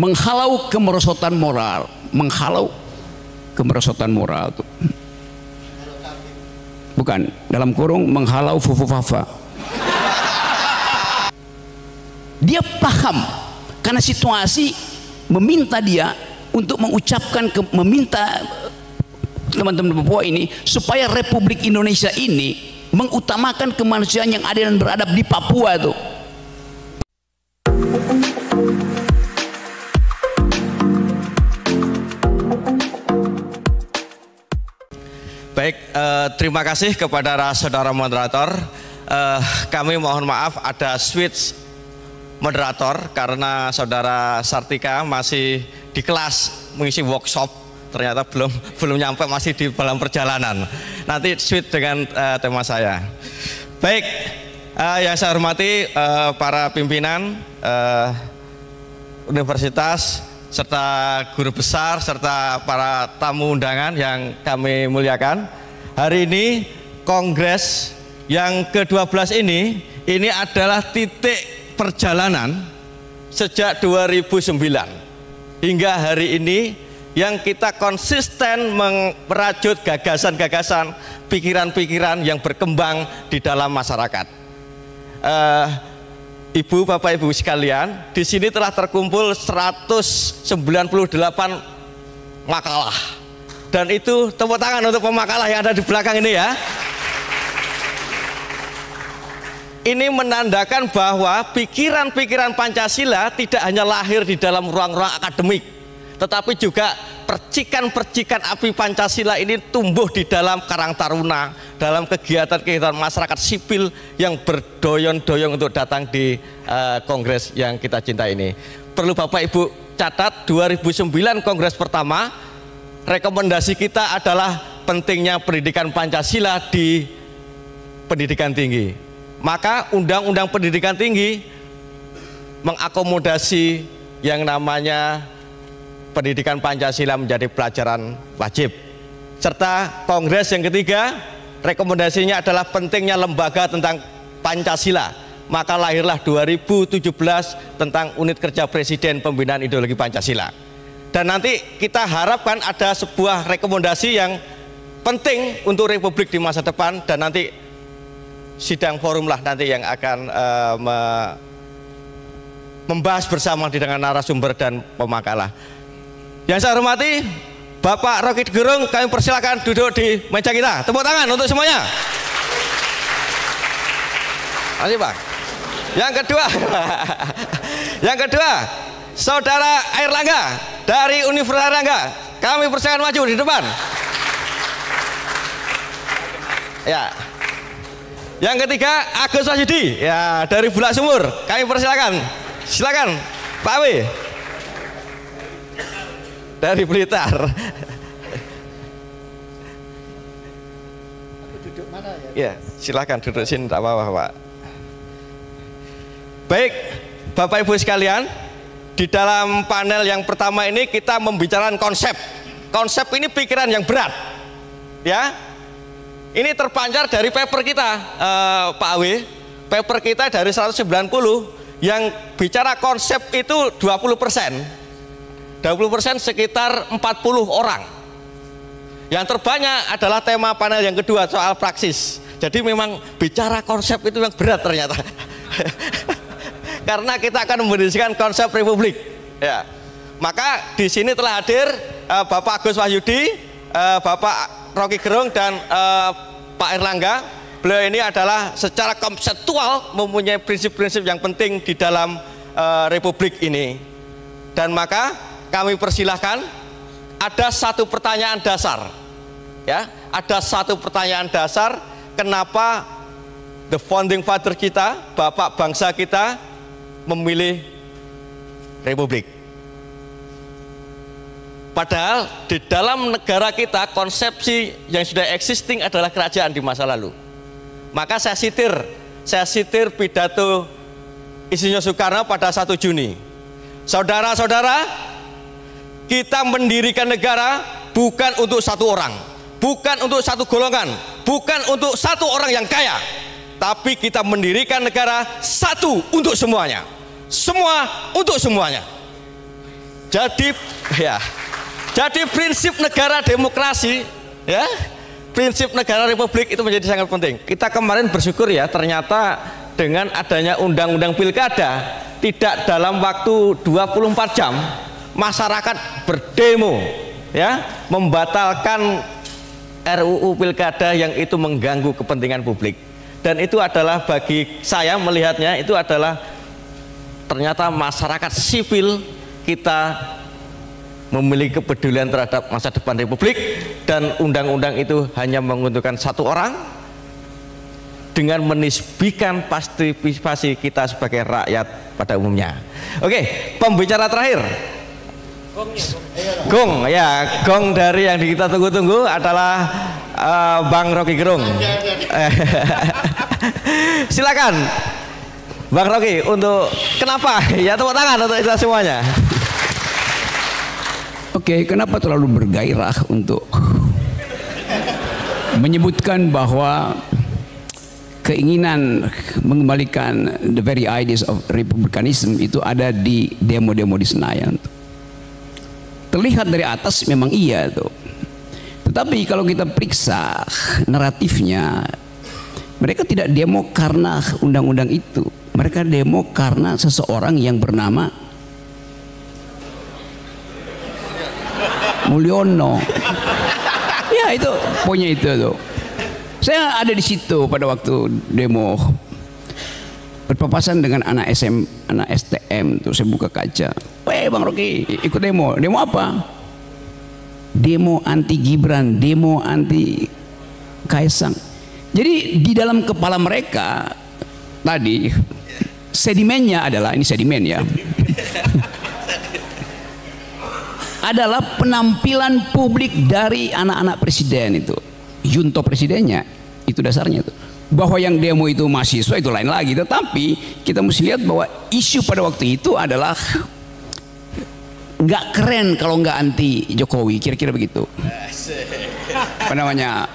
menghalau kemerosotan moral, tuh. Bukan, dalam kurung menghalau fufufafa. Dia paham karena situasi meminta dia untuk mengucapkan, meminta teman-teman Papua ini supaya Republik Indonesia ini mengutamakan kemanusiaan yang adil dan beradab di Papua tuh. Baik, terima kasih kepada saudara moderator. Kami mohon maaf ada switch moderator karena saudara Sartika masih di kelas mengisi workshop, ternyata belum nyampe, masih di dalam perjalanan. Nanti switch dengan tema saya. Baik, yang saya hormati para pimpinan universitas serta guru besar serta para tamu undangan yang kami muliakan. Hari ini kongres yang ke-12 ini adalah titik perjalanan sejak 2009 hingga hari ini yang kita konsisten merajut gagasan-gagasan, pikiran-pikiran yang berkembang di dalam masyarakat. Ibu, Bapak, Ibu sekalian, di sini telah terkumpul 198 makalah. Dan itu tepuk tangan untuk pemakalah yang ada di belakang ini ya. Ini menandakan bahwa pikiran-pikiran Pancasila tidak hanya lahir di dalam ruang-ruang akademik, tetapi juga percikan-percikan api Pancasila ini tumbuh di dalam Karang Taruna, dalam kegiatan-kegiatan masyarakat sipil yang berdoyong-doyong untuk datang di kongres yang kita cintai ini. Perlu Bapak Ibu catat, 2009 kongres pertama, rekomendasi kita adalah pentingnya pendidikan Pancasila di pendidikan tinggi. Maka Undang-Undang Pendidikan Tinggi mengakomodasi yang namanya pendidikan Pancasila menjadi pelajaran wajib. Serta kongres yang ketiga, rekomendasinya adalah pentingnya lembaga tentang Pancasila. Maka lahirlah 2017 tentang Unit Kerja Presiden Pembinaan Ideologi Pancasila. Dan nanti kita harapkan ada sebuah rekomendasi yang penting untuk Republik di masa depan, dan nanti sidang forum lah nanti yang akan membahas bersama dengan narasumber dan pemakalah. Yang saya hormati Bapak Roky Gerung, kami persilakan duduk di meja kita. Tepuk tangan untuk semuanya. Terima kasih Pak. Yang kedua, Saudara Airlangga dari Universitas Airlangga, kami persilakan maju di depan. Ya. Yang ketiga, Agus Wahyudi ya dari Bulak Sumur, kami persilakan. Silakan Pak W dari Blitar. Duduk mana ya? Ya, silakan duduk sini, tak apa-apa Pak. Baik, Bapak Ibu sekalian, di dalam panel yang pertama ini kita membicarakan konsep. Konsep ini pikiran yang berat, ya. Ini terpancar dari paper kita, Pak Awi. Paper kita dari 190 yang bicara konsep itu 20%. 20% sekitar 40 orang. Yang terbanyak adalah tema panel yang kedua, soal praksis. Jadi memang bicara konsep itu yang berat ternyata. Karena kita akan mendiskusikan konsep Republik. Ya. Maka di sini telah hadir Bapak Agus Wahyudi, Bapak Roky Gerung, dan Pak Airlangga. Beliau ini adalah secara konseptual mempunyai prinsip-prinsip yang penting di dalam Republik ini. Dan maka kami persilahkan, ada satu pertanyaan dasar, ya, ada satu pertanyaan dasar, kenapa the founding father kita, bapak bangsa kita, memilih Republik. Padahal di dalam negara kita konsepsi yang sudah existing adalah kerajaan di masa lalu. Maka saya sitir pidato Insinyur Soekarno pada 1 Juni. Saudara-saudara, kita mendirikan negara bukan untuk satu orang, bukan untuk satu golongan, bukan untuk satu orang yang kaya, tapi kita mendirikan negara satu untuk semuanya, semua untuk semuanya. Jadi ya, jadi prinsip negara demokrasi, ya, prinsip negara republik itu menjadi sangat penting. Kita kemarin bersyukur ya, ternyata dengan adanya undang-undang pilkada, tidak dalam waktu 24 jam masyarakat berdemo, ya, membatalkan RUU pilkada yang itu mengganggu kepentingan publik. Dan itu adalah, bagi saya melihatnya, itu adalah ternyata masyarakat sipil kita memiliki kepedulian terhadap masa depan republik, dan undang-undang itu hanya menguntungkan satu orang dengan menisbikan partisipasi kita sebagai rakyat pada umumnya. Oke, pembicara terakhir. Gong, ya, gong dari yang kita tunggu-tunggu adalah Bang Rocky Gerung. Silakan Bang Rocky, untuk kenapa? Ya, tepuk tangan untuk kita semuanya. Oke, kenapa terlalu bergairah untuk menyebutkan bahwa keinginan mengembalikan the very ideas of republikanism itu ada di demo-demo di Senayan? Terlihat dari atas memang iya tuh. Tetapi kalau kita periksa naratifnya, mereka tidak demo karena undang-undang itu. Mereka demo karena seseorang yang bernama Mulyono. Ya, itu poinnya itu tuh. Saya ada di situ pada waktu demo, berpapasan dengan anak STM tuh. Saya buka kaca, Bang Rocky ikut demo. Demo apa? Demo anti Gibran, demo anti Kaisang. Jadi di dalam kepala mereka tadi sedimennya adalah, ini sedimen ya, adalah penampilan publik dari anak-anak presiden itu, junto presidennya, itu dasarnya itu. Bahwa yang demo itu mahasiswa itu lain lagi, tetapi kita mesti lihat bahwa isu pada waktu itu adalah nggak keren kalau nggak anti Jokowi, kira-kira begitu. Apa namanya,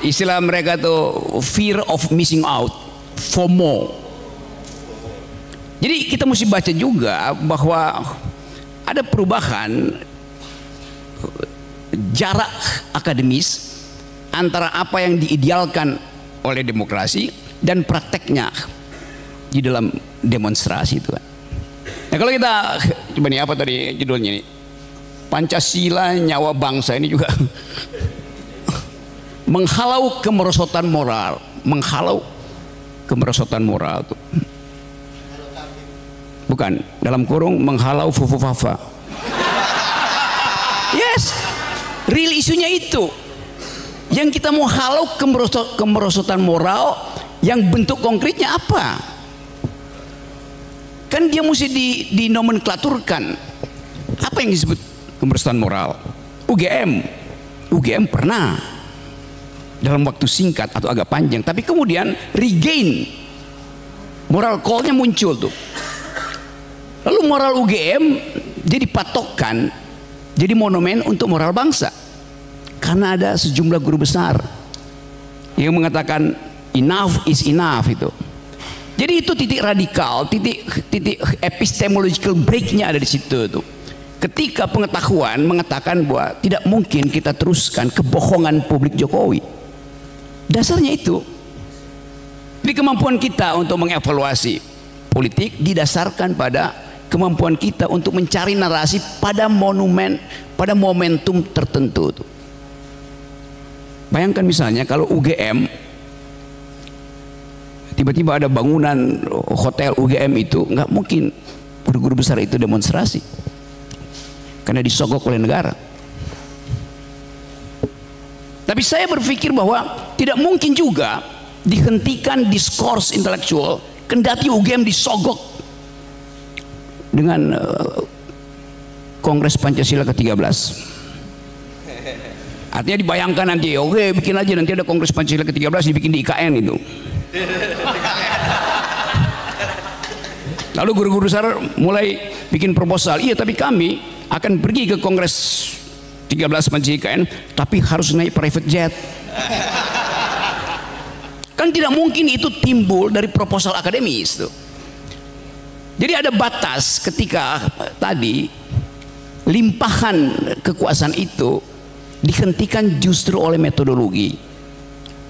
istilah mereka tuh fear of missing out, FOMO. Jadi kita mesti baca juga bahwa ada perubahan jarak akademis antara apa yang diidealkan oleh demokrasi dan prakteknya di dalam demonstrasi itu kan. Nah, kalau kita coba nih, apa tadi judulnya ini, Pancasila nyawa bangsa, ini juga menghalau kemerosotan moral, menghalau kemerosotan moral tuh. Bukan, dalam kurung menghalau fufufafa. Yes, real isunya itu. Yang kita mau halau kemerosotan moral, yang bentuk konkretnya apa? Kan dia mesti dinomenklaturkan. Apa yang disebut kemerosotan moral? UGM pernah dalam waktu singkat atau agak panjang, tapi kemudian regain, moral call-nya muncul tuh. Lalu moral UGM jadi patokan, jadi monumen untuk moral bangsa. Karena ada sejumlah guru besar yang mengatakan enough is enough itu. Jadi itu titik radikal, titik epistemological break-nya ada di situ tuh. Ketika pengetahuan mengatakan bahwa tidak mungkin kita teruskan kebohongan publik Jokowi. Dasarnya itu. Jadi kemampuan kita untuk mengevaluasi politik didasarkan pada kemampuan kita untuk mencari narasi pada monumen, pada momentum tertentu tuh. Bayangkan misalnya kalau UGM tiba-tiba ada bangunan hotel UGM itu, nggak mungkin guru-guru besar itu demonstrasi karena disogok oleh negara. Tapi saya berpikir bahwa tidak mungkin juga dihentikan diskurs intelektual kendati UGM disogok dengan Kongres Pancasila ke-13. Artinya dibayangkan nanti, oke, bikin aja nanti ada Kongres Pancasila ke-13 dibikin di IKN itu. Lalu guru-guru besar mulai bikin proposal, iya tapi kami akan pergi ke Kongres 13 Pancasila IKN, tapi harus naik private jet. Kan tidak mungkin itu timbul dari proposal akademis tuh. Jadi ada batas ketika tadi limpahan kekuasaan itu dihentikan justru oleh metodologi,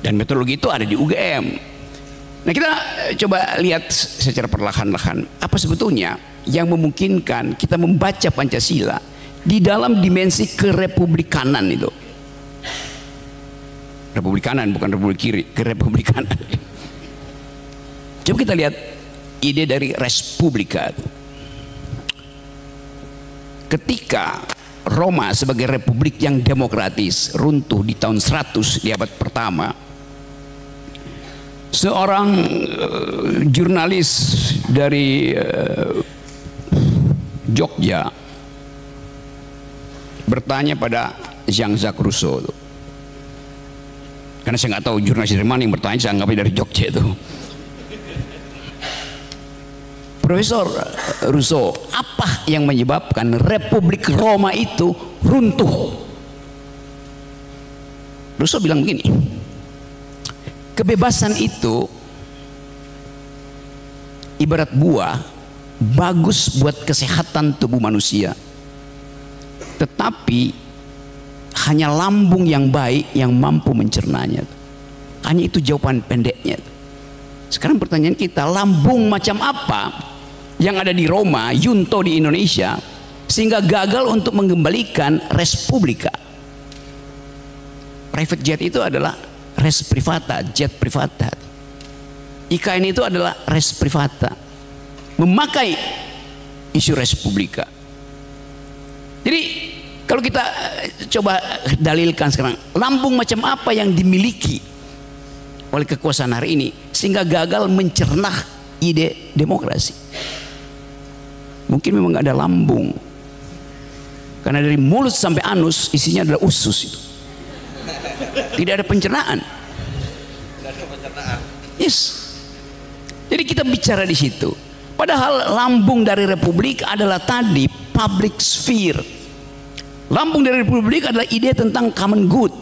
dan metodologi itu ada di UGM. Nah, kita coba lihat secara perlahan-lahan apa sebetulnya yang memungkinkan kita membaca Pancasila di dalam dimensi kerepublikanan itu. Republikanan, bukan republik kiri, kerepublikanan. Coba kita lihat ide dari res publica. Ketika Roma sebagai republik yang demokratis runtuh di tahun 100 di abad pertama, seorang jurnalis dari Jogja bertanya pada Jean-Jacques Rousseau, karena saya nggak tahu jurnalis dari mana yang bertanya, saya anggapnya dari Jogja itu. Profesor Rousseau, apa yang menyebabkan Republik Roma itu runtuh? Rousseau bilang begini, kebebasan itu ibarat buah, bagus buat kesehatan tubuh manusia, tetapi hanya lambung yang baik yang mampu mencernanya. Hanya itu jawaban pendeknya. Sekarang pertanyaan kita, lambung macam apa yang ada di Roma, Junto di Indonesia, sehingga gagal untuk mengembalikan res publica? Private jet itu adalah res privata, jet privata. IKN itu adalah res privata, memakai isu res publica. Jadi kalau kita coba dalilkan sekarang, lambung macam apa yang dimiliki oleh kekuasaan hari ini sehingga gagal mencerna ide demokrasi? Mungkin memang nggak ada lambung, karena dari mulut sampai anus isinya adalah usus itu. Tidak ada pencernaan. Yes. Jadi kita bicara di situ. Padahal lambung dari republik adalah tadi public sphere. Lambung dari republik adalah ide tentang common good.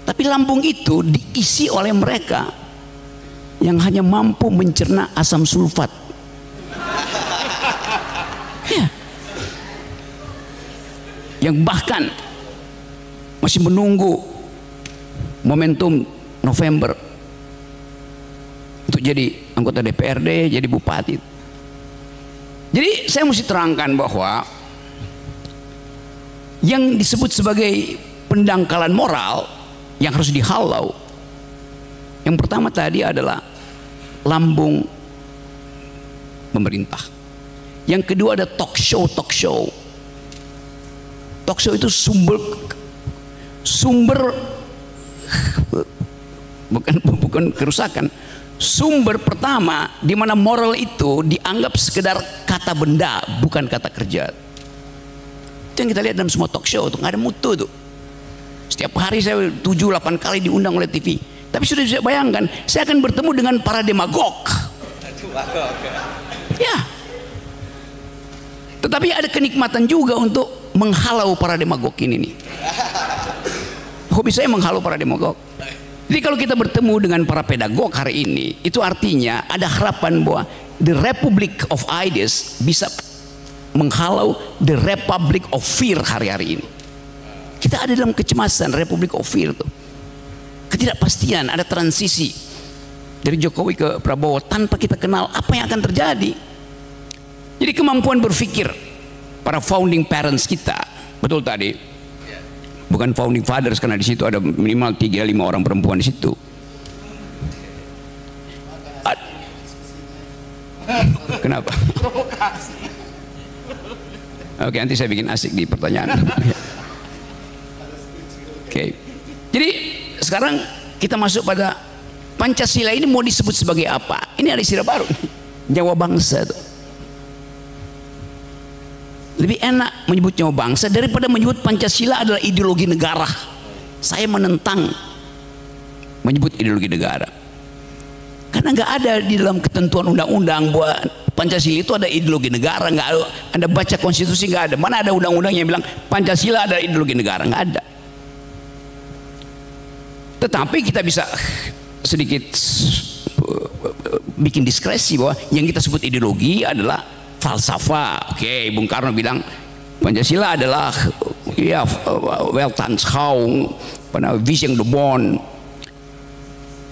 Tapi lambung itu diisi oleh mereka yang hanya mampu mencerna asam sulfat. Ya. Yang bahkan masih menunggu momentum November untuk jadi anggota DPRD, jadi bupati. Jadi saya mesti terangkan bahwa yang disebut sebagai pendangkalan moral yang harus dihalau, yang pertama tadi adalah lambung pemerintah. Yang kedua ada talk show. Talk show itu sumber bukan kerusakan. Sumber pertama di mana moral itu dianggap sekedar kata benda, bukan kata kerja. Itu yang kita lihat dalam semua talk show, tuh nggak ada mutu tuh. Setiap hari saya 7-8 kali diundang oleh TV. Tapi sudah bisa bayangkan, saya akan bertemu dengan para demagog. Ya. Tetapi ada kenikmatan juga untuk menghalau para demagog ini nih. Hobi saya menghalau para demagog. Jadi kalau kita bertemu dengan para pedagog hari ini, itu artinya ada harapan bahwa the Republic of Ideas bisa menghalau the Republic of Fear hari-hari ini. Kita ada dalam kecemasan Republic of Fear tuh. Ketidakpastian, ada transisi dari Jokowi ke Prabowo tanpa kita kenal apa yang akan terjadi. Jadi kemampuan berpikir para founding parents kita, betul tadi, bukan founding fathers, karena di situ ada minimal 3-5 orang perempuan di situ. Kenapa? Oke, nanti saya bikin asik di pertanyaan. Oke. Jadi sekarang kita masuk pada Pancasila ini mau disebut sebagai apa? Ini ada istilah baru, nyawa bangsa tuh. Lebih enak menyebut nyawa bangsa daripada menyebut Pancasila adalah ideologi negara. Saya menentang menyebut ideologi negara, karena nggak ada di dalam ketentuan undang-undang bahwa Pancasila itu ada ideologi negara. Nggak ada. Anda baca konstitusi, nggak ada. Mana ada undang-undang yang bilang Pancasila adalah ideologi negara? Nggak ada. Tetapi kita bisa sedikit bikin diskresi bahwa yang kita sebut ideologi adalah falsafah. Oke, Bung Karno bilang Pancasila adalah ya Weltanschauung, vision the bond,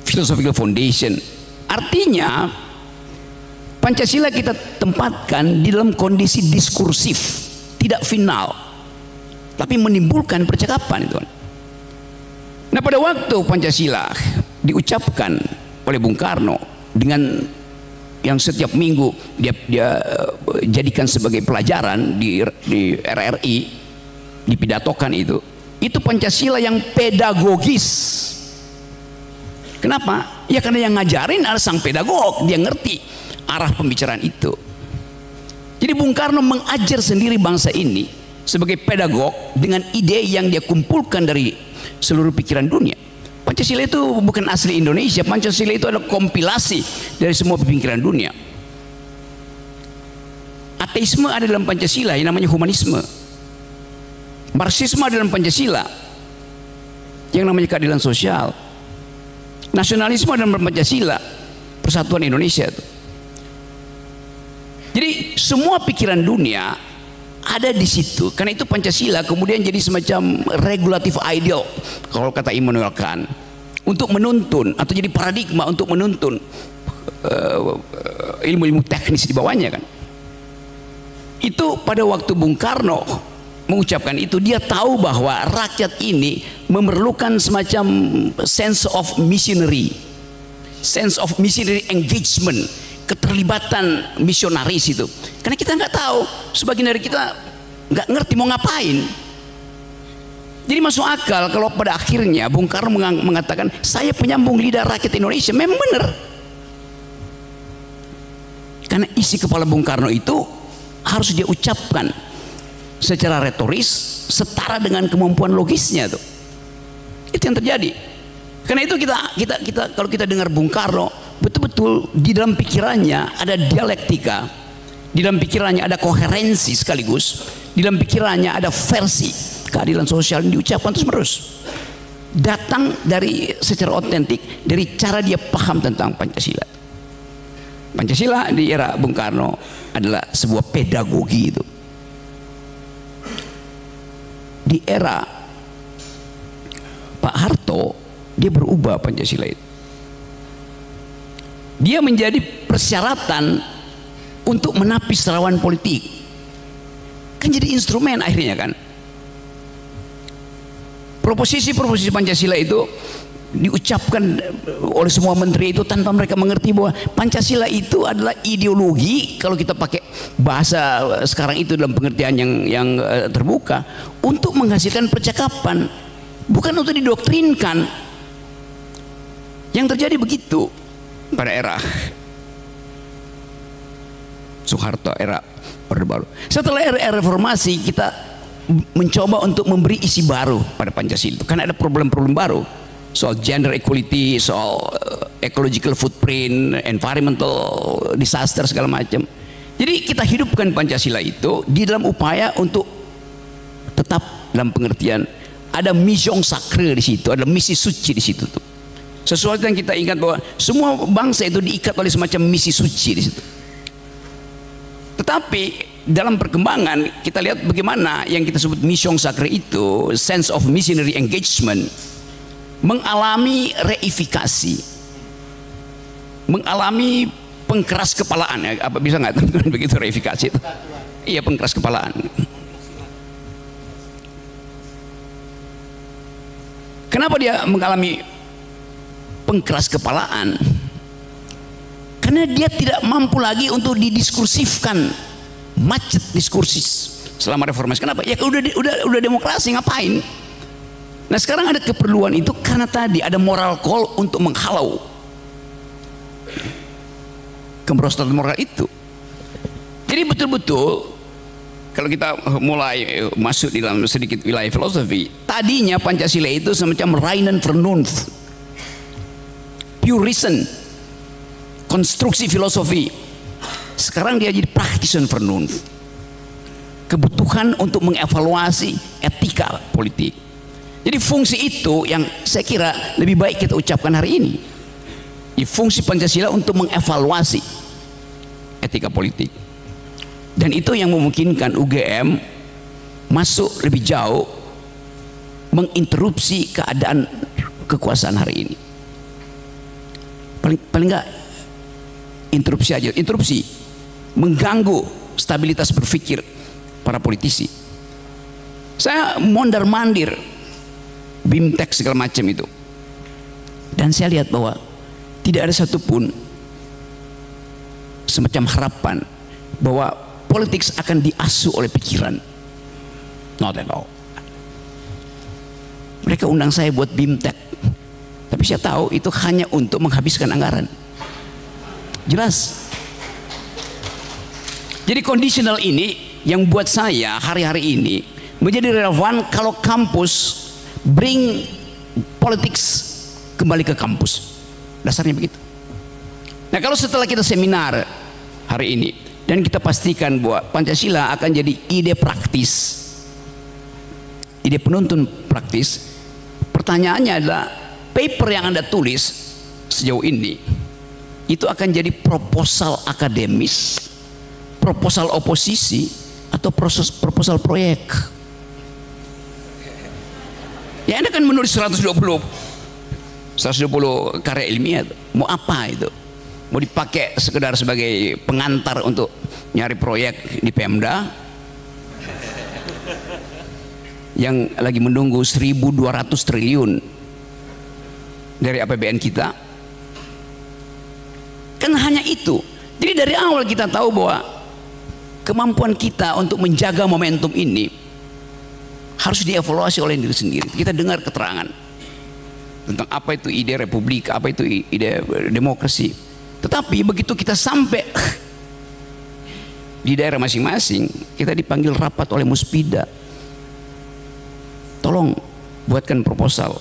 philosophical foundation. Artinya Pancasila kita tempatkan di dalam kondisi diskursif, tidak final, tapi menimbulkan percakapan itu. Nah, pada waktu Pancasila diucapkan oleh Bung Karno dengan yang setiap minggu dia jadikan sebagai pelajaran di RRI, dipidatokan itu Pancasila yang pedagogis. Kenapa? Ya karena yang ngajarin adalah sang pedagog, dia ngerti arah pembicaraan itu. Jadi Bung Karno mengajar sendiri bangsa ini sebagai pedagog dengan ide yang dia kumpulkan dari seluruh pikiran dunia. Pancasila itu bukan asli Indonesia. Pancasila itu adalah kompilasi dari semua pemikiran dunia. Ateisme ada dalam Pancasila yang namanya humanisme. Marxisme ada dalam Pancasila yang namanya keadilan sosial. Nasionalisme ada dalam Pancasila, persatuan Indonesia itu. Jadi semua pikiran dunia ada di situ. Karena itu Pancasila kemudian jadi semacam regulatif ideal, kalau kata Immanuel Kant, untuk menuntun atau jadi paradigma untuk menuntun ilmu-ilmu teknis di bawahnya kan. Itu pada waktu Bung Karno mengucapkan itu, dia tahu bahwa rakyat ini memerlukan semacam sense of missionary engagement, keterlibatan misionaris itu. Karena kita nggak tahu, sebagian dari kita nggak ngerti mau ngapain. Jadi masuk akal kalau pada akhirnya Bung Karno mengatakan saya penyambung lidah rakyat Indonesia. Memang benar, karena isi kepala Bung Karno itu harus dia ucapkan secara retoris setara dengan kemampuan logisnya tuh. Itu yang terjadi. Karena itu kita kalau kita dengar Bung Karno, betul-betul di dalam pikirannya ada dialektika, di dalam pikirannya ada koherensi, sekaligus di dalam pikirannya ada versi keadilan sosial yang diucapkan terus menerus, datang dari secara otentik dari cara dia paham tentang Pancasila. Pancasila di era Bung Karno adalah sebuah pedagogi itu. Di era Pak Harto dia berubah Pancasila itu. Dia menjadi persyaratan untuk menapis lawan politik. Kan jadi instrumen akhirnya kan. Proposisi-proposisi Pancasila itu diucapkan oleh semua menteri itu tanpa mereka mengerti bahwa Pancasila itu adalah ideologi, kalau kita pakai bahasa sekarang itu dalam pengertian yang terbuka, untuk menghasilkan percakapan, bukan untuk didoktrinkan. Yang terjadi begitu pada era Soeharto, era Orde Baru. Setelah era reformasi kita mencoba untuk memberi isi baru pada Pancasila itu, karena ada problem-problem baru soal gender equality, soal ecological footprint, environmental disaster segala macam. Jadi kita hidupkan Pancasila itu di dalam upaya untuk tetap dalam pengertian ada mission sacre di situ, ada misi suci di situ tuh. Sesuatu yang kita ingat bahwa semua bangsa itu diikat oleh semacam misi suci di situ. Tetapi dalam perkembangan kita lihat bagaimana yang kita sebut mission sacre itu, sense of missionary engagement, mengalami reifikasi, mengalami pengkeras kepalaan. Ya, apa bisa nggak teman-teman begitu reifikasi itu? Iya, pengkeras kepalaan. Kenapa dia mengalami pengkeras kepalaan? Karena dia tidak mampu lagi untuk didiskursifkan, macet diskursis selama reformasi. Kenapa? Ya udah demokrasi, ngapain? Nah sekarang ada keperluan itu karena tadi ada moral call untuk menghalau kemerosotan moral itu. Jadi betul-betul kalau kita mulai masuk di dalam sedikit wilayah filosofi, tadinya Pancasila itu semacam reinen Vernunft, pure reason, konstruksi filosofi. Sekarang dia jadi praktisen Vernunft, kebutuhan untuk mengevaluasi etika politik. Jadi fungsi itu yang saya kira lebih baik kita ucapkan hari ini. Fungsi Pancasila untuk mengevaluasi etika politik. Dan itu yang memungkinkan UGM masuk lebih jauh menginterupsi keadaan kekuasaan hari ini. Paling enggak interupsi aja, interupsi mengganggu stabilitas berpikir para politisi. Saya mondar-mandir BIMTEK segala macam itu, dan saya lihat bahwa tidak ada satupun semacam harapan bahwa politik akan diasuh oleh pikiran. Not at all. Mereka undang saya buat BIMTEK, tapi saya tahu itu hanya untuk menghabiskan anggaran. Jelas. Jadi kondisional ini yang buat saya hari-hari ini menjadi relevan kalau kampus bring politics kembali ke kampus. Dasarnya begitu. Nah, kalau setelah kita seminar hari ini dan kita pastikan bahwa Pancasila akan jadi ide praktis, ide penuntun praktis, pertanyaannya adalah paper yang Anda tulis sejauh ini itu akan jadi proposal akademis, proposal oposisi, atau proposal proyek. Ya, Anda kan menulis 120 karya ilmiah, mau apa itu? Mau dipakai sekedar sebagai pengantar untuk nyari proyek di Pemda yang lagi menunggu 1.200 triliun dari APBN kita? Kan hanya itu. Jadi dari awal kita tahu bahwa kemampuan kita untuk menjaga momentum ini harus dievaluasi oleh diri sendiri. Kita dengar keterangan tentang apa itu ide republik, apa itu ide demokrasi. Tetapi begitu kita sampai di daerah masing-masing, kita dipanggil rapat oleh Muspida. Tolong buatkan proposal.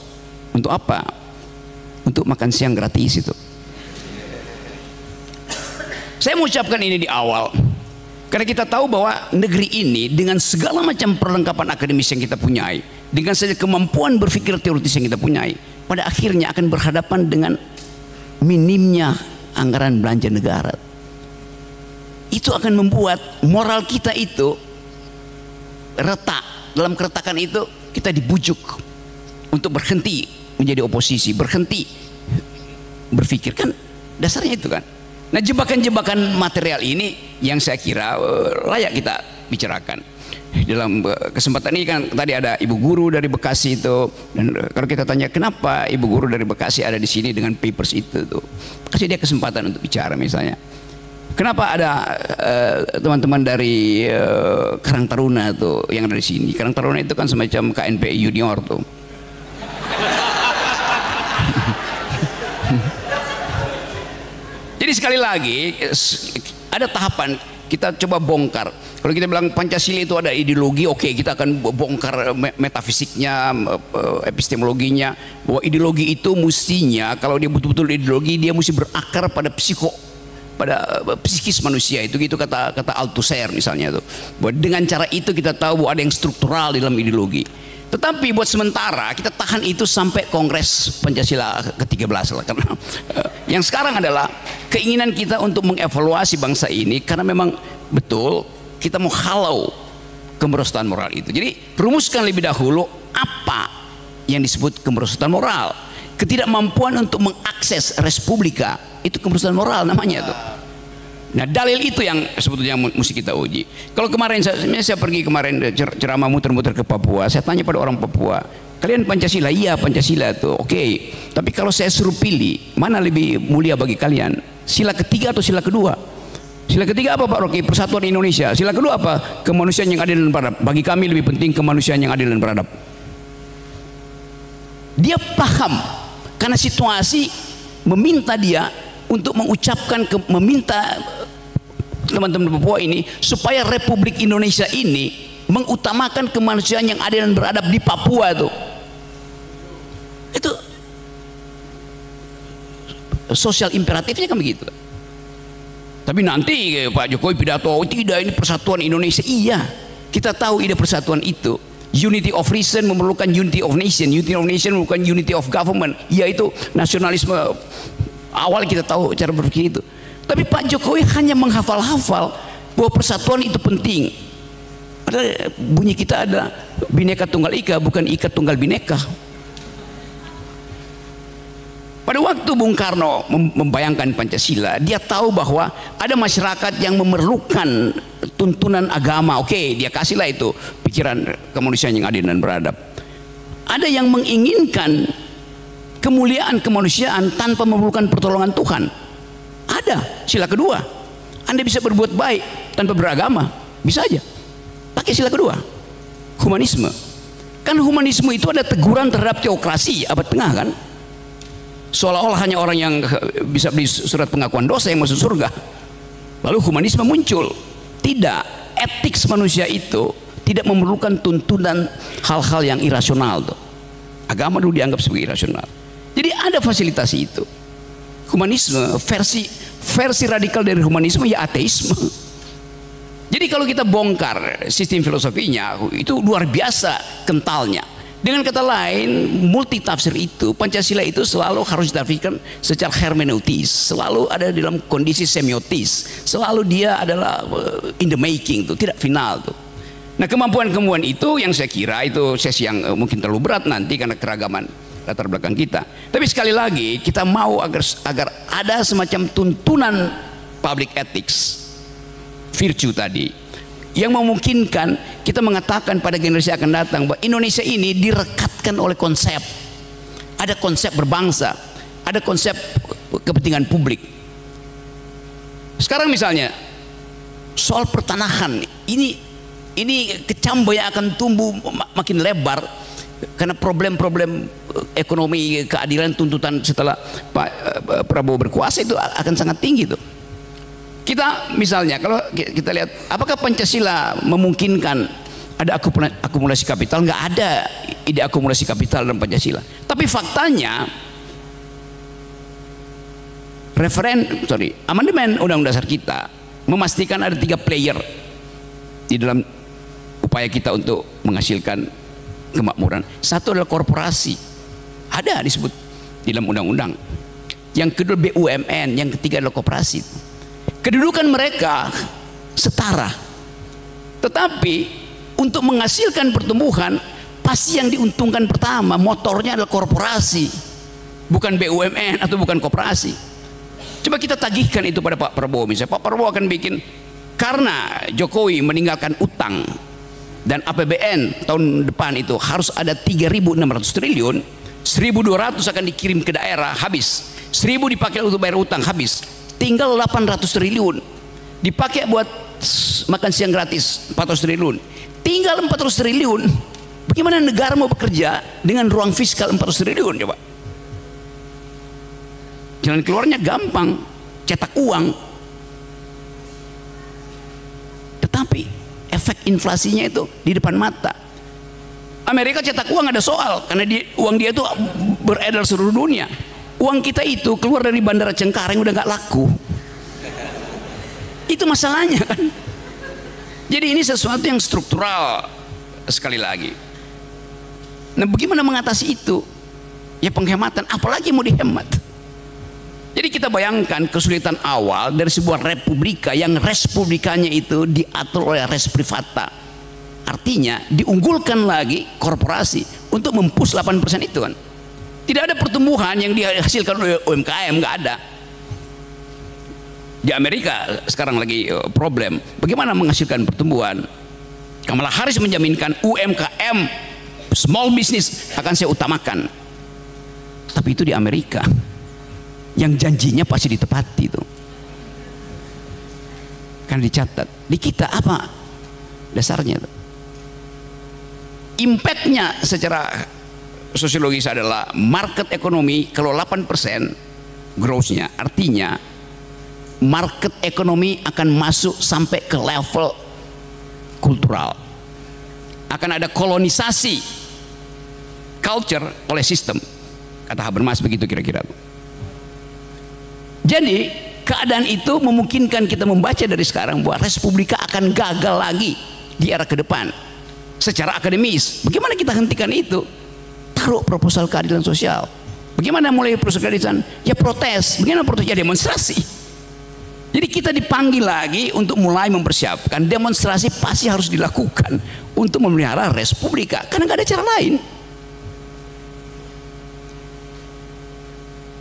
Untuk apa? Untuk makan siang gratis itu. Saya mengucapkan ini di awal karena kita tahu bahwa negeri ini dengan segala macam perlengkapan akademis yang kita punyai, dengan saja kemampuan berpikir teoritis yang kita punyai, pada akhirnya akan berhadapan dengan minimnya anggaran belanja negara. Itu akan membuat moral kita itu retak. Dalam keretakan itu kita dibujuk untuk berhenti menjadi oposisi, berhenti berpikir. Kan dasarnya itu kan. Nah, jebakan-jebakan material ini yang saya kira layak kita bicarakan. Dalam kesempatan ini kan tadi ada ibu guru dari Bekasi itu, dan kalau kita tanya kenapa ibu guru dari Bekasi ada di sini dengan papers itu tuh, kasih dia kesempatan untuk bicara. Misalnya kenapa ada teman-teman dari Karang Taruna tuh yang ada di sini. Karang Taruna itu kan semacam KNPI junior tuh. Jadi sekali lagi ada tahapan kita coba bongkar. Kalau kita bilang Pancasila itu ada ideologi, oke, kita akan bongkar metafisiknya, epistemologinya, bahwa ideologi itu mestinya kalau dia betul-betul ideologi dia mesti berakar pada pada psikis manusia itu, gitu kata Althusser misalnya tuh. Bahwa dengan cara itu kita tahu bahwa ada yang struktural di dalam ideologi. Tetapi buat sementara kita tahan itu sampai Kongres Pancasila ke-13 lah, karena yang sekarang adalah keinginan kita untuk mengevaluasi bangsa ini karena memang betul kita mau halau kemerosotan moral itu. Jadi rumuskan lebih dahulu apa yang disebut kemerosotan moral. Ketidakmampuan untuk mengakses respublika itu kemerosotan moral namanya tuh. Nah, dalil itu yang sebetulnya mesti kita uji. Kalau kemarin saya pergi kemarin ceramah muter-muter ke Papua, saya tanya pada orang Papua, kalian Pancasila? Iya, Pancasila tuh, oke. Tapi kalau saya suruh pilih, mana lebih mulia bagi kalian? Sila ketiga atau sila kedua? Sila ketiga apa Pak Rocky? Persatuan Indonesia. Sila kedua apa? Kemanusiaan yang adil dan beradab. Bagi kami lebih penting kemanusiaan yang adil dan beradab. Dia paham karena situasi meminta dia untuk mengucapkan, meminta teman-teman Papua ini supaya Republik Indonesia ini mengutamakan kemanusiaan yang adil dan beradab di Papua tuh. Itu sosial imperatifnya kan begitu. Tapi nanti Pak Jokowi pidato, oh, tidak, ini persatuan Indonesia. Iya, kita tahu ide persatuan itu. Unity of reason memerlukan unity of nation. Unity of nation memerlukan unity of government. Yaitu nasionalisme. Awal kita tahu cara berpikir itu. Tapi Pak Jokowi hanya menghafal-hafal bahwa persatuan itu penting. Padahal bunyi kita ada Bhinneka Tunggal Ika, bukan Ika Tunggal Bhinneka. Pada waktu Bung Karno membayangkan Pancasila, dia tahu bahwa ada masyarakat yang memerlukan tuntunan agama. Oke, dia kasihlah itu pikiran kemanusiaan yang adil dan beradab. Ada yang menginginkan kemuliaan kemanusiaan tanpa memerlukan pertolongan Tuhan. Ada sila kedua. Anda bisa berbuat baik tanpa beragama, bisa aja. Pakai sila kedua, humanisme. Kan humanisme itu ada teguran terhadap teokrasi abad tengah kan. Seolah-olah hanya orang yang bisa beli surat pengakuan dosa yang masuk surga. Lalu humanisme muncul. Tidak, etik manusia itu tidak memerlukan tuntunan hal-hal yang irasional tuh. Agama dulu dianggap sebagai irasional. Jadi ada fasilitasi itu. Humanisme versi radikal dari humanisme ya ateisme. Jadi kalau kita bongkar sistem filosofinya itu luar biasa kentalnya. Dengan kata lain, multi tafsir itu, Pancasila itu selalu harus ditafsirkan secara hermeneutis, selalu ada dalam kondisi semiotis, selalu dia adalah in the making tuh, tidak final tuh. Nah, kemampuan-kemampuan itu yang saya kira itu sesi yang mungkin terlalu berat nanti karena keragaman latar belakang kita. Tapi sekali lagi kita mau agar ada semacam tuntunan public ethics, virtue tadi, yang memungkinkan kita mengatakan pada generasi akan datang bahwa Indonesia ini direkatkan oleh konsep. Ada konsep berbangsa, ada konsep kepentingan publik. Sekarang misalnya soal pertanahan ini kecambah yang akan tumbuh makin lebar karena problem-problem ekonomi, keadilan, tuntutan setelah Pak Prabowo berkuasa itu akan sangat tinggi tuh. Kita misalnya kalau kita lihat apakah Pancasila memungkinkan ada akumulasi kapital? Nggak ada ide akumulasi kapital dalam Pancasila. Tapi faktanya amandemen Undang-Undang Dasar kita memastikan ada 3 player di dalam upaya kita untuk menghasilkan kemakmuran. Satu adalah korporasi, ada disebut di dalam undang-undang. Yang kedua BUMN, yang ketiga adalah koperasi. Kedudukan mereka setara, tetapi untuk menghasilkan pertumbuhan pasti yang diuntungkan pertama motornya adalah korporasi, bukan BUMN atau bukan koperasi. Coba kita tagihkan itu pada Pak Prabowo. Misalnya Pak Prabowo akan bikin, karena Jokowi meninggalkan utang dan APBN tahun depan itu harus ada 3.600 triliun, 1.200 akan dikirim ke daerah, habis. 1.000 dipakai untuk bayar utang, habis. Tinggal 800 triliun dipakai buat makan siang gratis, 400 triliun. Tinggal 400 triliun. Bagaimana negara mau bekerja dengan ruang fiskal 400 triliun coba? Jalan keluarnya gampang, cetak uang. Tetapi efek inflasinya itu di depan mata. Amerika cetak uang ada soal karena uang dia itu beredar seluruh dunia. Uang kita itu keluar dari Bandara Cengkareng udah nggak laku. Itu masalahnya kan. Jadi ini sesuatu yang struktural sekali lagi. Nah, bagaimana mengatasi itu? Ya penghematan, apalagi mau dihemat. Jadi kita bayangkan kesulitan awal dari sebuah republika yang res publikanya itu diatur oleh res privata. Artinya diunggulkan lagi korporasi untuk mempush 8% itu kan. Tidak ada pertumbuhan yang dihasilkan oleh UMKM, nggak ada. Di Amerika sekarang lagi problem bagaimana menghasilkan pertumbuhan. Kamala Harris menjaminkan UMKM, small business akan saya utamakan. Tapi itu di Amerika, yang janjinya pasti ditepati itu. Kan dicatat. Di kita apa dasarnya itu? Impactnya secara sosiologis adalah market ekonomi kalau 8% growth-nya, artinya market ekonomi akan masuk sampai ke level kultural. Akan ada kolonisasi culture oleh sistem, kata Habermas begitu kira-kira. Jadi keadaan itu memungkinkan kita membaca dari sekarang bahwa Respublika akan gagal lagi di era ke depan secara akademis. Bagaimana kita hentikan itu? Taruh proposal keadilan sosial. Bagaimana mulai proposal keadilan? Ya protes. Bagaimana protes? Ya demonstrasi. Jadi kita dipanggil lagi untuk mulai mempersiapkan demonstrasi pasti harus dilakukan untuk memelihara res publica karena nggak ada cara lain.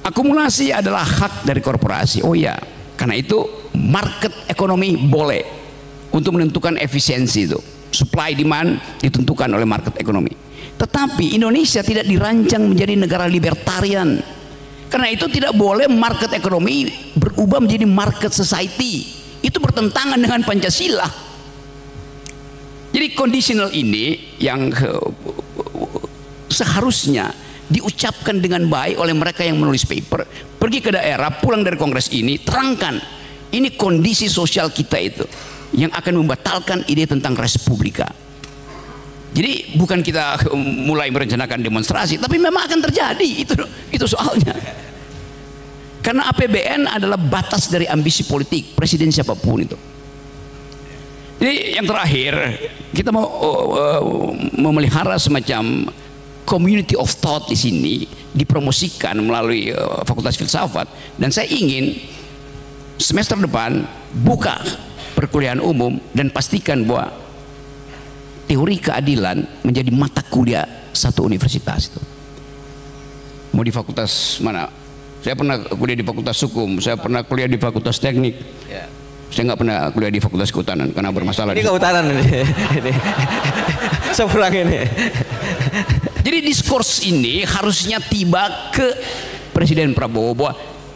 Akumulasi adalah hak dari korporasi. Oh ya, karena itu market ekonomi boleh untuk menentukan efisiensi itu. Supply demand ditentukan oleh market ekonomi. Tetapi Indonesia tidak dirancang menjadi negara libertarian. Karena itu tidak boleh market ekonomi berubah menjadi market society. Itu bertentangan dengan Pancasila. Jadi conditional ini yang seharusnya diucapkan dengan baik oleh mereka yang menulis paper. Pergi ke daerah, pulang dari kongres ini, terangkan ini kondisi sosial kita itu yang akan membatalkan ide tentang res publica. Jadi bukan kita mulai merencanakan demonstrasi, tapi memang akan terjadi. Itu soalnya. Karena APBN adalah batas dari ambisi politik presiden siapapun itu. Jadi yang terakhir, kita mau memelihara semacam community of thought di sini, dipromosikan melalui Fakultas Filsafat, dan saya ingin semester depan buka perkuliahan umum dan pastikan bahwa teori keadilan menjadi mata kuliah satu universitas itu. Mau di fakultas mana? Saya pernah kuliah di Fakultas Hukum, saya pernah kuliah di Fakultas Teknik. Ya. Saya nggak pernah kuliah di Fakultas Kehutanan karena bermasalah. Ini kehutanan ini. Seberang ini. Jadi diskurs ini harusnya tiba ke Presiden Prabowo bahwa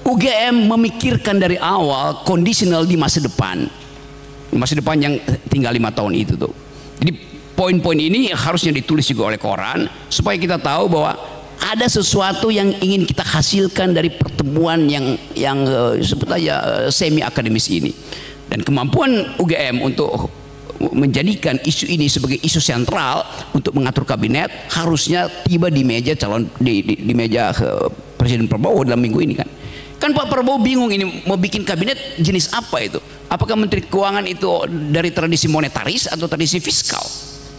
UGM memikirkan dari awal kondisional di masa depan yang tinggal 5 tahun itu tuh. Jadi poin-poin ini harusnya ditulis juga oleh koran supaya kita tahu bahwa ada sesuatu yang ingin kita hasilkan dari pertemuan yang sebut aja semi akademis ini, dan kemampuan UGM untuk menjadikan isu ini sebagai isu sentral untuk mengatur kabinet harusnya tiba di meja di meja Presiden Prabowo dalam minggu ini kan. Kan Pak Prabowo bingung ini mau bikin kabinet jenis apa itu? Apakah Menteri Keuangan itu dari tradisi monetaris atau tradisi fiskal?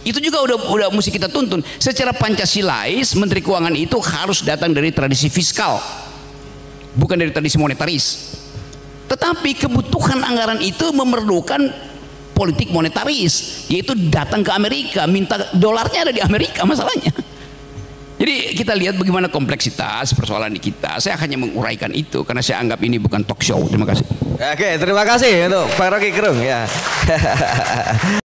Itu juga udah mesti kita tuntun. Secara Pancasilais Menteri Keuangan itu harus datang dari tradisi fiskal, bukan dari tradisi monetaris. Tetapi kebutuhan anggaran itu memerlukan politik monetaris, yaitu datang ke Amerika, minta dolarnya ada di Amerika masalahnya. Jadi kita lihat bagaimana kompleksitas persoalan di kita. Saya hanya menguraikan itu karena saya anggap ini bukan talk show. Terima kasih. Oke, terima kasih untuk Pak Rocky Gerung ya.